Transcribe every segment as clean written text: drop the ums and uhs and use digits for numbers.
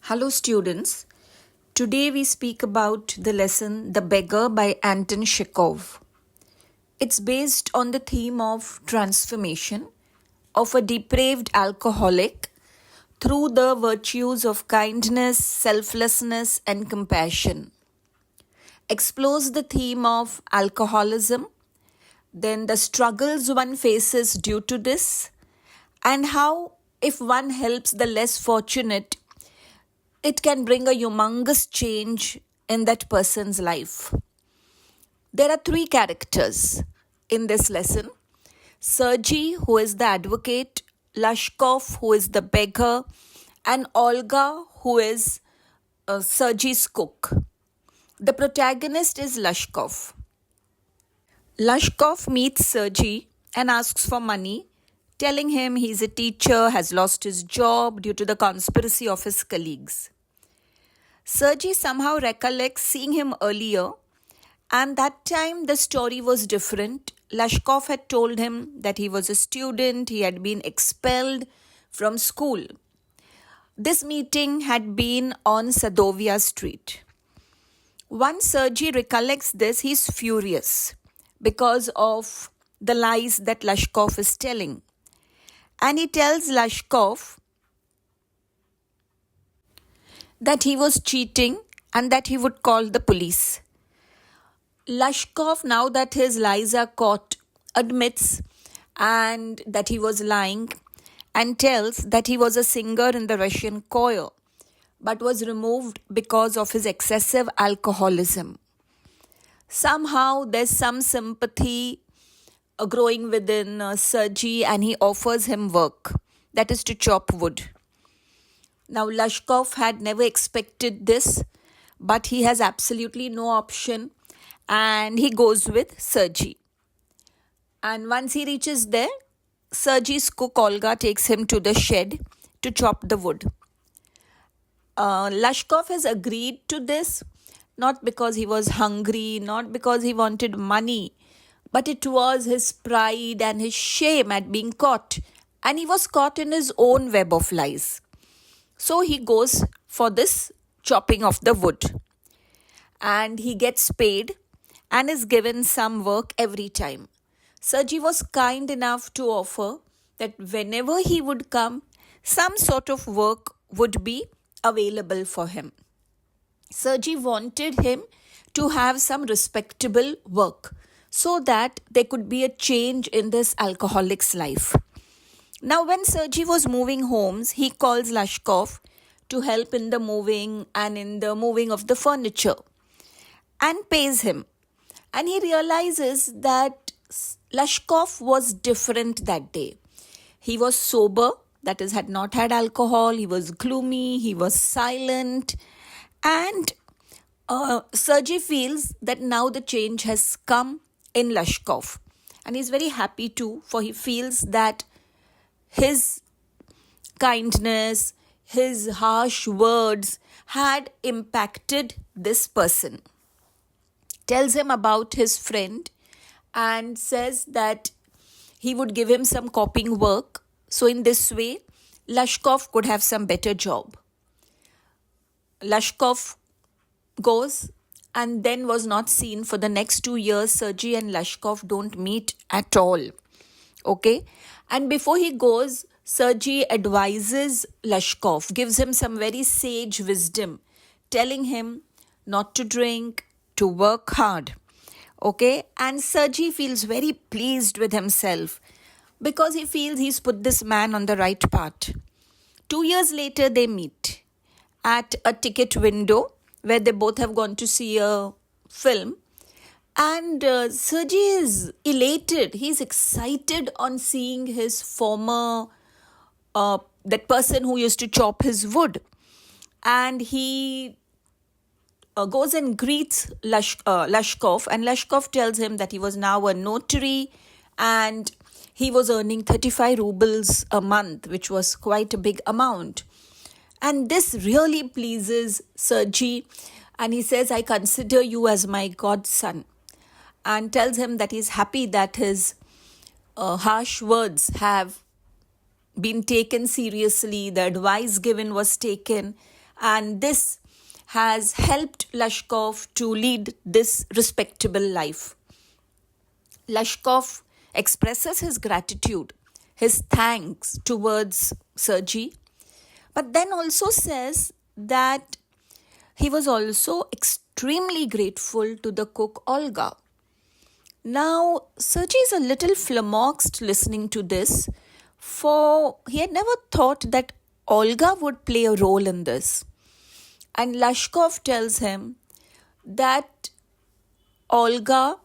Hello, students. Today we speak about the lesson The Beggar by Anton Chekhov. It's based on the theme of transformation of a depraved alcoholic through the virtues of kindness, selflessness, and compassion. Explores the theme of alcoholism, then the struggles one faces due to this, and how, if one helps the less fortunate, it can bring a humongous change in that person's life. There are three characters in this lesson. Sergey, who is the advocate, Lashkov, who is the beggar, and Olga, who is Sergey's cook. The protagonist is Lashkov. Lashkov meets Sergey and asks for money, telling him he's a teacher, has lost his job due to the conspiracy of his colleagues. Sergey somehow recollects seeing him earlier, and that time the story was different. Lashkov had told him that he was a student, he had been expelled from school. This meeting had been on Sadovia Street. Once Sergey recollects this, he's furious because of the lies that Lashkov is telling. And he tells Lashkov that he was cheating and that he would call the police. Lashkov, now that his lies are caught, admits and that he was lying and tells that he was a singer in the Russian choir but was removed because of his excessive alcoholism. Somehow there's some sympathy growing within Sergey, and he offers him work, that is to chop wood. Now Lashkov had never expected this, but he has absolutely no option and he goes with Sergey. And once he reaches there, Sergey's cook Olga takes him to the shed to chop the wood. Lashkov has agreed to this, not because he was hungry, not because he wanted money, but it was his pride and his shame at being caught. And he was caught in his own web of lies. So he goes for this chopping of the wood. And he gets paid and is given some work every time. Sergey was kind enough to offer that whenever he would come, some sort of work would be available for him. Sergey wanted him to have some respectable work so that there could be a change in this alcoholic's life. Now, when Sergey was moving homes, he calls Lashkov to help in the moving and in the moving of the furniture and pays him. And he realizes that Lashkov was different that day. He was sober, that is, had not had alcohol. He was gloomy, he was silent, and Sergey feels that now the change has come in Lashkov. And he's very happy too, for he feels that his kindness, his harsh words had impacted this person. Tells him about his friend and says that he would give him some copying work. So in this way, Lashkov could have some better job. Lashkov goes and then was not seen for the next 2 years. Sergey and Lashkov don't meet at all. Okay? And before he goes, Sergey advises Lashkov, gives him some very sage wisdom, telling him not to drink, to work hard. Okay? And Sergey feels very pleased with himself because he feels he's put this man on the right path. 2 years later, they meet at a ticket window where they both have gone to see a film. And Sergey is elated. He's excited on seeing his former, that person who used to chop his wood. And he goes and greets Lashkov. And Lashkov tells him that he was now a notary and he was earning 35 rubles a month, which was quite a big amount. And this really pleases Sergey. And he says, I consider you as my godson. And tells him that he's happy that his harsh words have been taken seriously, the advice given was taken, And this has helped Lashkov to lead this respectable life. Lashkov expresses his gratitude, his thanks towards Sergey, but then also says that he was also extremely grateful to the cook Olga. Now, Sergey is a little flummoxed listening to this, for he had never thought that Olga would play a role in this. And Lashkov tells him that Olga,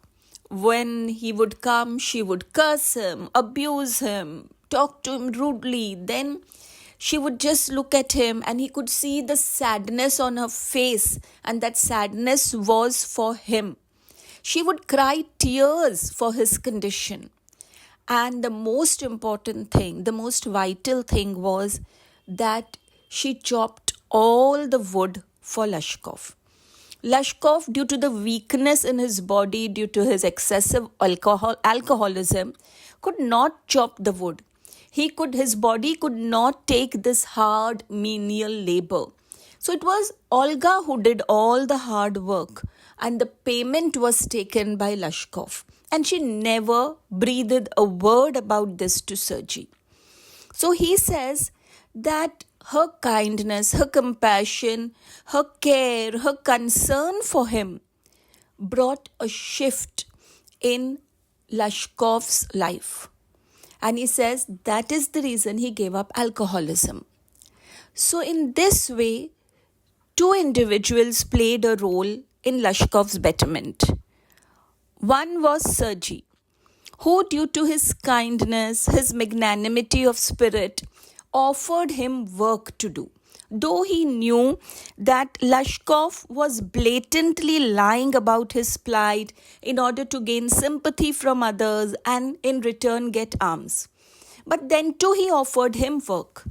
when he would come, she would curse him, abuse him, talk to him rudely. Then she would just look at him and he could see the sadness on her face, and that sadness was for him. She would cry tears for his condition. And the most important thing, the most vital thing was that she chopped all the wood for Lashkov. Lashkov, due to the weakness in his body, due to his excessive alcoholism, could not chop the wood. His body could not take this hard menial labor. So it was Olga who did all the hard work, and the payment was taken by Lashkov. And she never breathed a word about this to Sergey. So he says that her kindness, her compassion, her care, her concern for him brought a shift in Lashkov's life. And he says that is the reason he gave up alcoholism. So in this way, two individuals played a role in Lashkov's betterment. One was Sergey, who due to his kindness, his magnanimity of spirit, offered him work to do. Though he knew that Lashkov was blatantly lying about his plight in order to gain sympathy from others and in return get alms. But then too he offered him work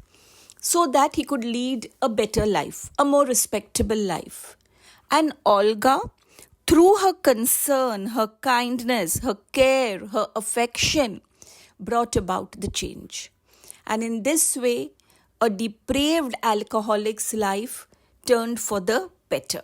so that he could lead a better life, a more respectable life. And Olga, through her concern, her kindness, her care, her affection, brought about the change. And in this way, a depraved alcoholic's life turned for the better.